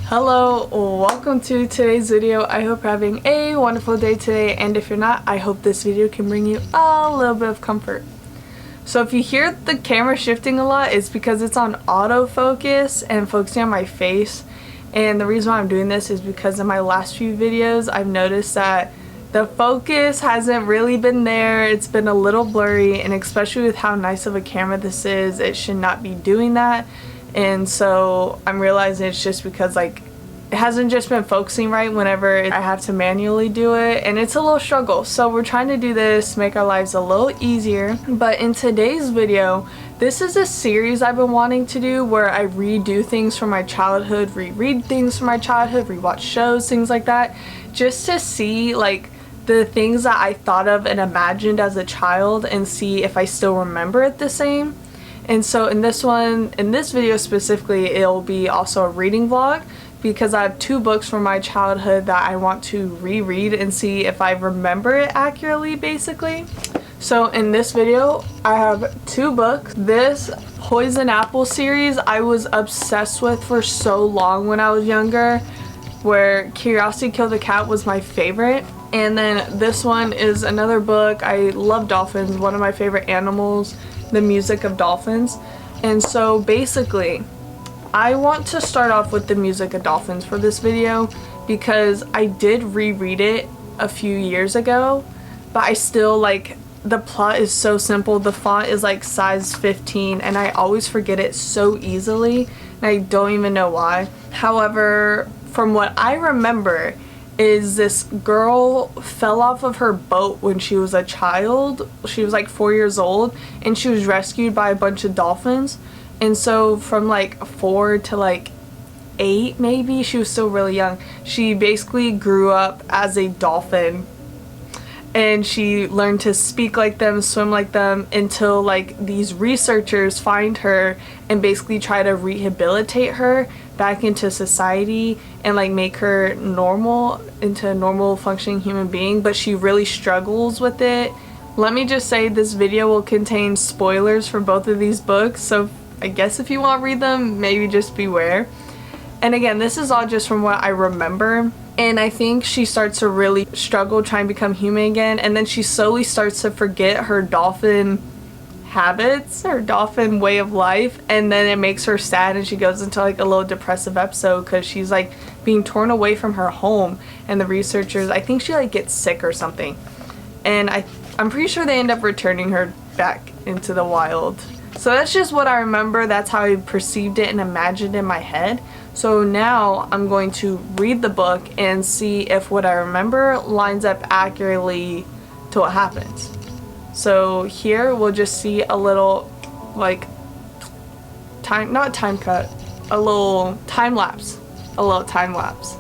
Hello, welcome to today's video. I hope you're having a wonderful day today, and if you're not, I hope this video can bring you a little bit of comfort. So if you hear the camera shifting a lot, it's because it's on autofocus and focusing on my face. And the reason why I'm doing this is because in my last few videos, I've noticed that the focus hasn't really been there. It's been a little blurry, and especially with how nice of a camera this is, it should not be doing that. And so I'm realizing it's just because it hasn't just been focusing right whenever I have to manually do it, and it's a little struggle. So we're trying to do this to make our lives a little easier. But in today's video, this is a series I've been wanting to do where I redo things from my childhood, reread things from my childhood, rewatch shows, things like that, just to see the things that I thought of and imagined as a child and see if I still remember it the same. And so in this video specifically, it'll be also a reading vlog because I have two books from my childhood that I want to reread and see if I remember it accurately, basically. So in this video, I have two books. This Poison Apple series I was obsessed with for so long when I was younger, where Curiosity Killed the Cat was my favorite. And then this one is another book. I love dolphins, one of my favorite animals. The Music of Dolphins. And so basically I want to start off with The Music of Dolphins for this video because I did reread it a few years ago, but I still the plot is so simple. The font is size 15 and I always forget it so easily, and I don't even know why. However, from what I remember is this girl fell off of her boat when she was a child. She was 4 years old, and she was rescued by a bunch of dolphins. And so from 4 to 8 maybe, she was still really young, she basically grew up as a dolphin, and she learned to speak like them, swim like them, until these researchers find her and basically try to rehabilitate her back into society and make her normal, into a normal functioning human being. But she really struggles with it. Let me just say, this video will contain spoilers for both of these books, so I guess if you want to read them, maybe just beware. And again, this is all just from what I remember. And I think she starts to really struggle trying to become human again, and then she slowly starts to forget her dolphin habits, her dolphin way of life, and then it makes her sad, and she goes into a little depressive episode because she's being torn away from her home, and the researchers, I think she gets sick or something, and I'm pretty sure they end up returning her back into the wild. So that's just what I remember. That's how I perceived it and imagined in my head. So now I'm going to read the book and see if what I remember lines up accurately to what happens. So here we'll just see a little time lapse. A little time lapse.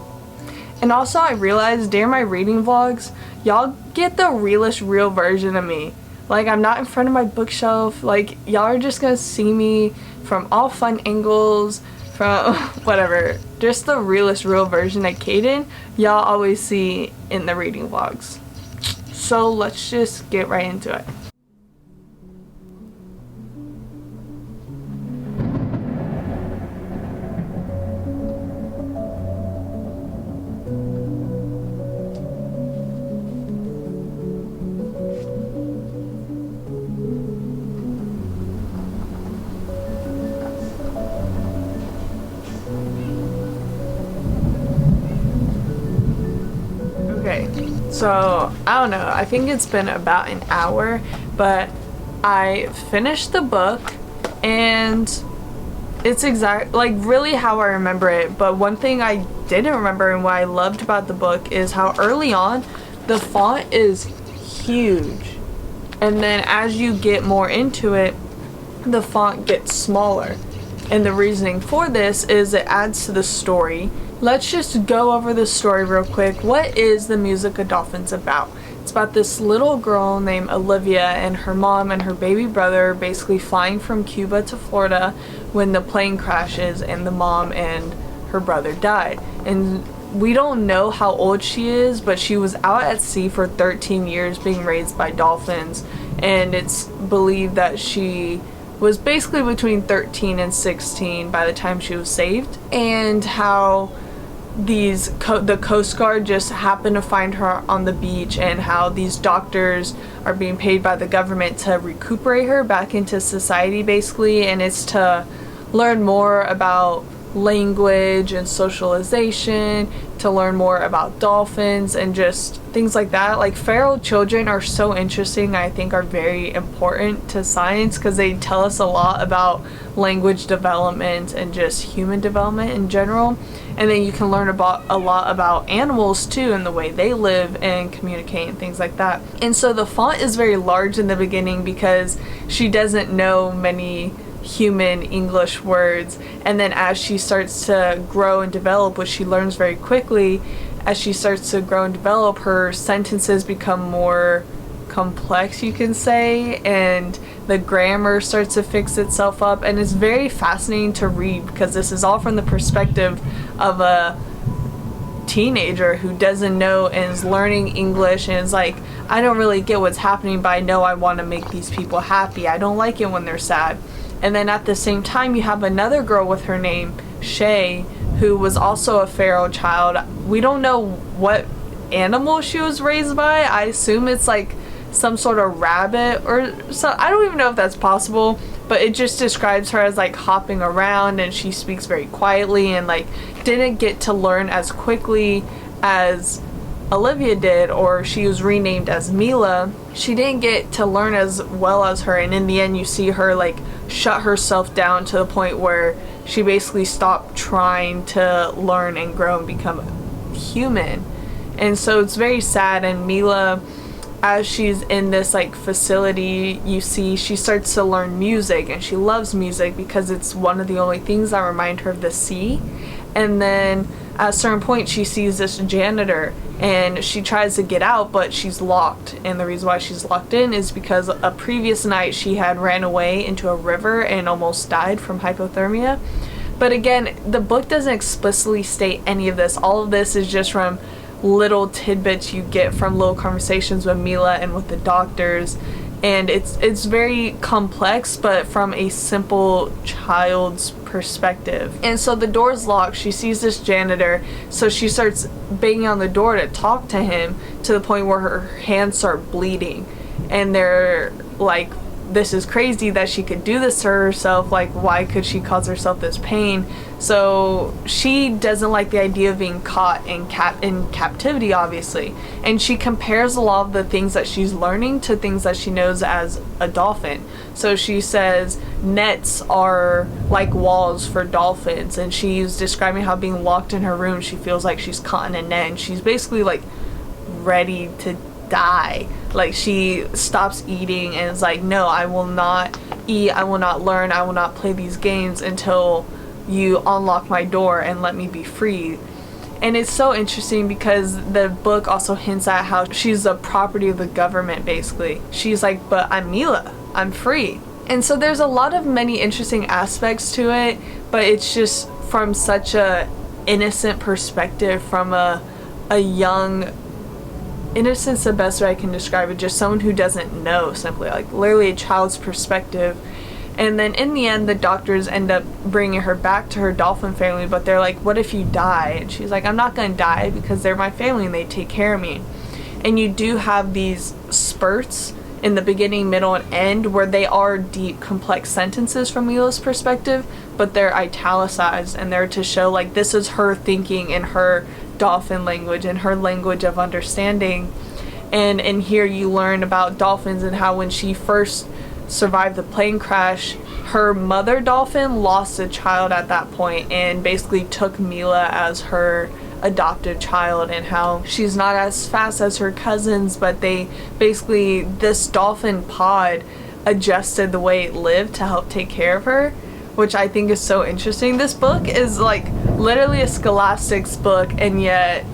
And also I realized during my reading vlogs, y'all get the realest real version of me. I'm not in front of my bookshelf. Y'all are just gonna see me from all fun angles, from whatever. Just the realest real version of Kaden y'all always see in the reading vlogs. So let's just get right into it. So I don't know, I think it's been about an hour, but I finished the book and it's really how I remember it. But one thing I didn't remember and what I loved about the book is how early on the font is huge, and then as you get more into it, the font gets smaller. And the reasoning for this is it adds to the story. Let's just go over the story real quick. What is The Music of Dolphins about? It's about this little girl named Olivia and her mom and her baby brother basically flying from Cuba to Florida when the plane crashes and the mom and her brother died. And we don't know how old she is, but she was out at sea for 13 years being raised by dolphins, and it's believed that she was basically between 13 and 16 by the time she was saved. And how the Coast Guard just happened to find her on the beach, and how these doctors are being paid by the government to recuperate her back into society basically, and it's to learn more about language and socialization, to learn more about dolphins and just things like that. Like, feral children are so interesting. I think are very important to science because they tell us a lot about language development and just human development in general. And then you can learn about a lot about animals too, and the way they live and communicate and things like that. And so the font is very large in the beginning because she doesn't know many human English words, and then as she starts to grow and develop, which she learns very quickly, as she starts to grow and develop, her sentences become more complex, you can say, and the grammar starts to fix itself up. And it's very fascinating to read because this is all from the perspective of a teenager who doesn't know and is learning English, and is like, I don't really get what's happening, but I know I want to make these people happy. I don't like it when they're sad. And then at the same time, you have another girl with her name, Shay, who was also a feral child. We don't know what animal she was raised by. I assume it's like some sort of rabbit or so. I don't even know if that's possible, but it just describes her as like hopping around, and she speaks very quietly and like didn't get to learn as quickly as Olivia did, or she was renamed as Mila. She didn't get to learn as well as her, and in the end you see her like shut herself down to the point where she basically stopped trying to learn and grow and become human. And so it's very sad. And Mila, as she's in this like facility, you see she starts to learn music, and she loves music because it's one of the only things that remind her of the sea. And then at a certain point she sees this janitor, and she tries to get out, but she's locked. And the reason why she's locked in is because a previous night she had ran away into a river and almost died from hypothermia. But again, the book doesn't explicitly state any of this. All of this is just from little tidbits you get from little conversations with Mila and with the doctors. And it's very complex, but from a simple child's perspective. And so the door's locked. She sees this janitor, so she starts banging on the door to talk to him, to the point where her hands start bleeding. And they're like, this is crazy that she could do this to herself. Like, why could she cause herself this pain? So she doesn't like the idea of being caught in captivity, obviously. And she compares a lot of the things that she's learning to things that she knows as a dolphin. So she says nets are like walls for dolphins, and she's describing how being locked in her room, she feels like she's caught in a net, and she's basically like ready to die. Like, she stops eating and is like, no, I will not eat, I will not learn, I will not play these games until you unlock my door and let me be free. And it's so interesting because the book also hints at how she's the property of the government, basically. She's like, but I'm Mila, I'm free. And so there's a lot of many interesting aspects to it, but it's just from such a innocent perspective, from a young, innocent's the best way I can describe it, just someone who doesn't know, simply, like literally a child's perspective. And then in the end, the doctors end up bringing her back to her dolphin family, but they're like, what if you die? And she's like, I'm not gonna die because they're my family and they take care of me. And you do have these spurts in the beginning, middle, and end where they are deep, complex sentences from Mila's perspective, but they're italicized, and they're to show like this is her thinking in her dolphin language and her language of understanding. And in here you learn about dolphins and how when she first survived the plane crash, her mother dolphin lost a child at that point and basically took Mila as her adopted child, and how she's not as fast as her cousins, but they basically, this dolphin pod adjusted the way it lived to help take care of her, which I think is so interesting. This book is like literally a scholastics book, and yet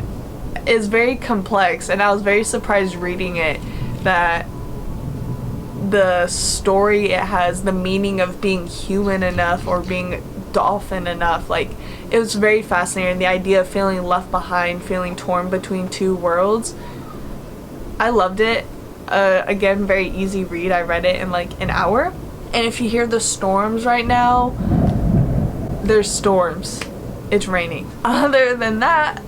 is very complex, and I was very surprised reading it that the story it has, the meaning of being human enough or being dolphin enough, like it was very fascinating. The idea of feeling left behind, feeling torn between two worlds. I loved it. Again, very easy read. I read it in like an hour. And if you hear the storms right now, there's storms. it's raining. Other than that,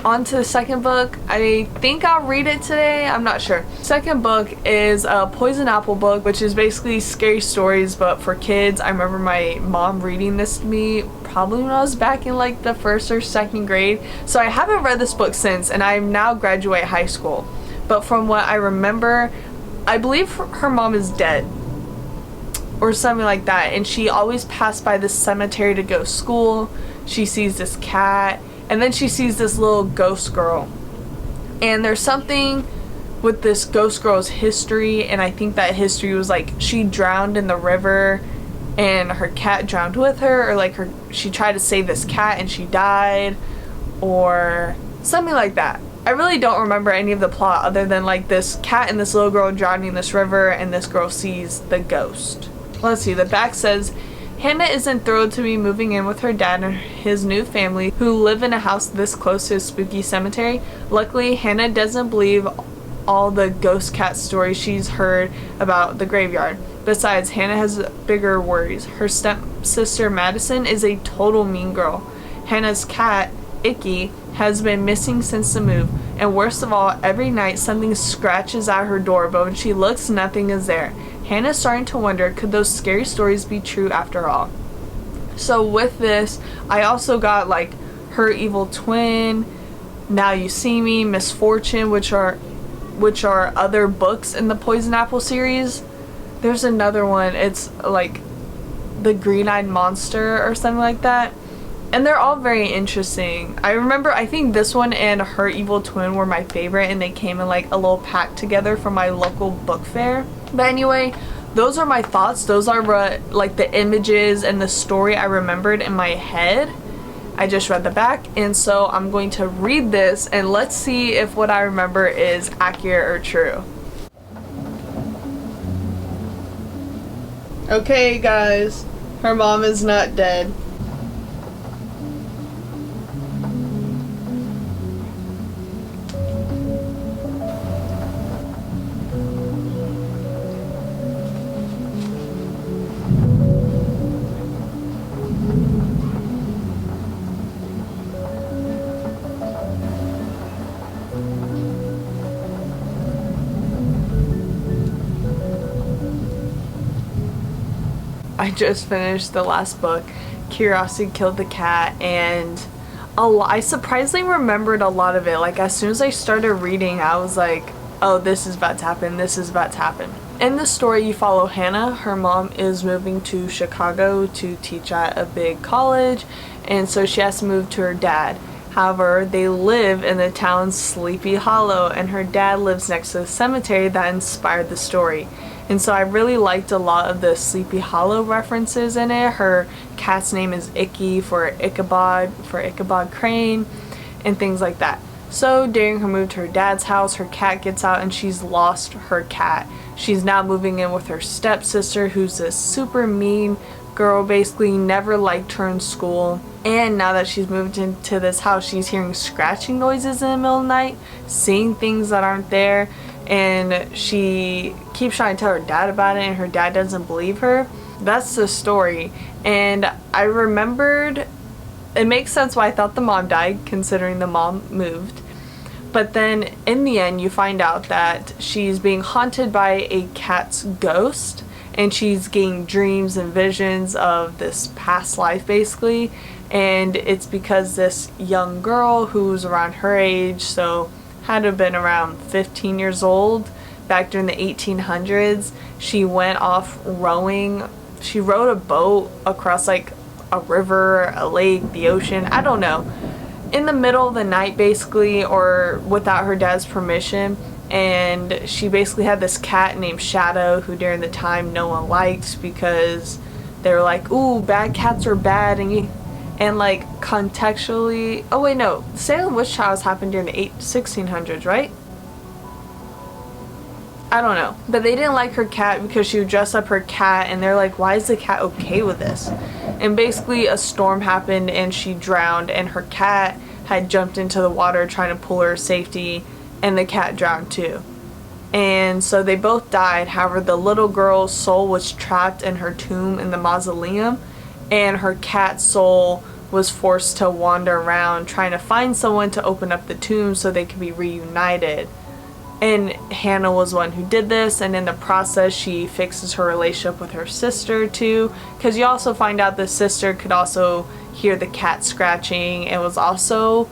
on to the second book. I think I'll read it today. I'm not sure. Second book is a Poison Apple book, which is basically scary stories but for kids. I remember my mom reading this to me probably when I was back in like the 1st or 2nd grade. So I haven't read this book since, and I now graduate high school. But from what I remember, I believe her mom is dead or something like that, and she always passed by this cemetery to go to school. She sees this cat, and then she sees this little ghost girl, and there's something with this ghost girl's history, and I think that history was like she drowned in the river and her cat drowned with her, or like she tried to save this cat and she died, or something like that. I really don't remember any of the plot other than like this cat and this little girl drowning in this river, and this girl sees the ghost. Let's see, the back says, Hannah isn't thrilled to be moving in with her dad and his new family who live in a house this close to a spooky cemetery. Luckily, Hannah doesn't believe all the ghost cat stories she's heard about the graveyard. Besides, Hannah has bigger worries. Her stepsister Madison is a total mean girl. Hannah's cat, Icky, has been missing since the move, and worst of all, every night something scratches at her door, but when she looks, nothing is there. Hannah's starting to wonder, could those scary stories be true after all? So with this, I also got like Her Evil Twin, Now You See Me, Misfortune, which are other books in the Poison Apple series. There's another one, it's like The Green-Eyed Monster or something like that. And they're all very interesting. I remember, I think this one and Her Evil Twin were my favorite, and they came in like a little pack together from my local book fair. But anyway, those are my thoughts. Those are like the images and the story I remembered in my head. I just read the back, and so I'm going to read this and let's see if what I remember is accurate or true. Okay guys, her mom is not dead. I just finished the last book, Curiosity Killed the Cat, and I surprisingly remembered a lot of it. Like as soon as I started reading, I was like, oh, this is about to happen, this is about to happen. In the story, you follow Hannah. Her mom is moving to Chicago to teach at a big college, and so she has to move to her dad. However, they live in the town Sleepy Hollow, and her dad lives next to the cemetery that inspired the story. And so I really liked a lot of the Sleepy Hollow references in it. Her cat's name is Icky for Ichabod Crane, and things like that. So during her move to her dad's house, her cat gets out and she's lost her cat. She's now moving in with her stepsister, who's this super mean girl, basically never liked her in school. And now that she's moved into this house, she's hearing scratching noises in the middle of the night, seeing things that aren't there, and she keeps trying to tell her dad about it, and her dad doesn't believe her. That's the story. And I remembered, it makes sense why I thought the mom died, considering the mom moved. But then in the end, you find out that she's being haunted by a cat's ghost, and she's getting dreams and visions of this past life, basically. And it's because this young girl who's around her age, so had to have been around 15 years old back during the 1800s, she went off rowing. She rowed a boat across like a river, a lake, the ocean, I don't know, in the middle of the night basically, or without her dad's permission. And she basically had this cat named Shadow, who during the time no one liked because they were like, ooh, bad cats are bad, and like contextually, oh wait, no, Salem witch trials happened during the 1600s, right? I don't know, but they didn't like her cat because she would dress up her cat, and they're like, why is the cat okay with this? And basically a storm happened and she drowned, and her cat had jumped into the water trying to pull her to safety, and the cat drowned too. And so they both died. However, the little girl's soul was trapped in her tomb in the mausoleum, and her cat's soul was forced to wander around trying to find someone to open up the tomb so they could be reunited. And Hannah was one who did this, and in the process she fixes her relationship with her sister too, because you also find out the sister could also hear the cat scratching and was also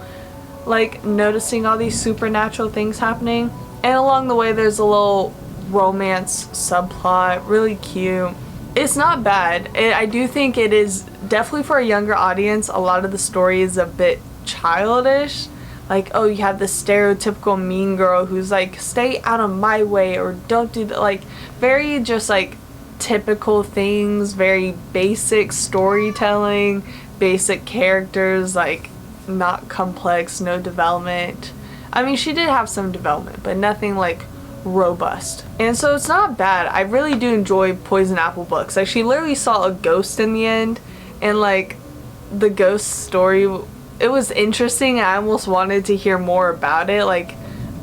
like noticing all these supernatural things happening. And along the way there's a little romance subplot, really cute. It's not bad. I do think it is definitely for a younger audience. A lot of the story is a bit childish. Like, oh, you have the stereotypical mean girl who's like, stay out of my way, or don't do that. Like, very just like typical things, very basic storytelling, basic characters, like not complex, no development. I mean, she did have some development, but nothing like robust. And so it's not bad. I really do enjoy Poison Apple books. Like, she literally saw a ghost in the end, and like the ghost story, it was interesting. I almost wanted to hear more about it, like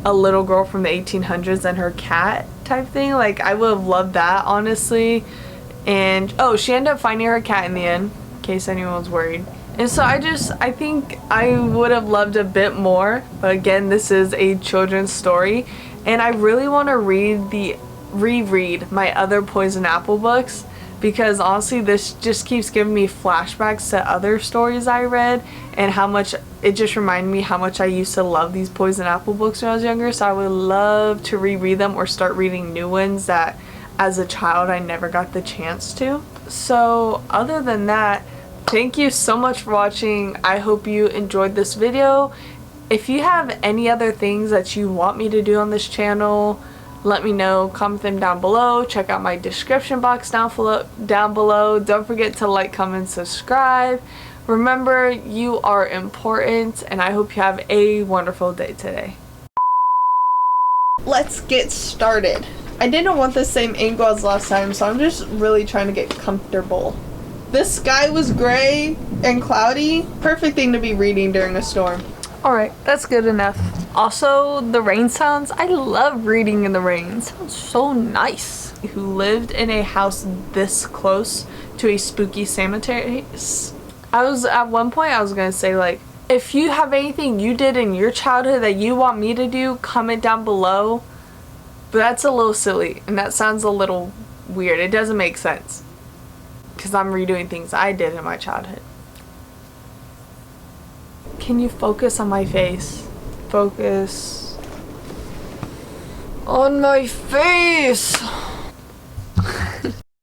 a little girl from the 1800s and her cat type thing. Like, I would have loved that, honestly. And oh, she ended up finding her cat in the end, in case anyone was worried. And so I think I would have loved a bit more, but again, this is a children's story, and I really want to reread my other Poison Apple books, because honestly this just keeps giving me flashbacks to other stories I read, and how much it just reminded me how much I used to love these Poison Apple books when I was younger. So I would love to reread them or start reading new ones that as a child I never got the chance to. So other than that, thank you so much for watching. I hope you enjoyed this video. If you have any other things that you want me to do on this channel, let me know. Comment them down below. Check out my description box down below. Don't forget to like, comment, subscribe. Remember, you are important, and I hope you have a wonderful day today. Let's get started. I didn't want the same angle as last time, so I'm just really trying to get comfortable. The sky was gray and cloudy. Perfect thing to be reading during a storm. Alright, that's good enough. Also, the rain sounds. I love reading in the rain. It sounds so nice. Who lived in a house this close to a spooky cemetery. At one point I was gonna say, like, if you have anything you did in your childhood that you want me to do, comment down below. But that's a little silly, and that sounds a little weird. It doesn't make sense, because I'm redoing things I did in my childhood. Can you focus on my face? Focus on my face!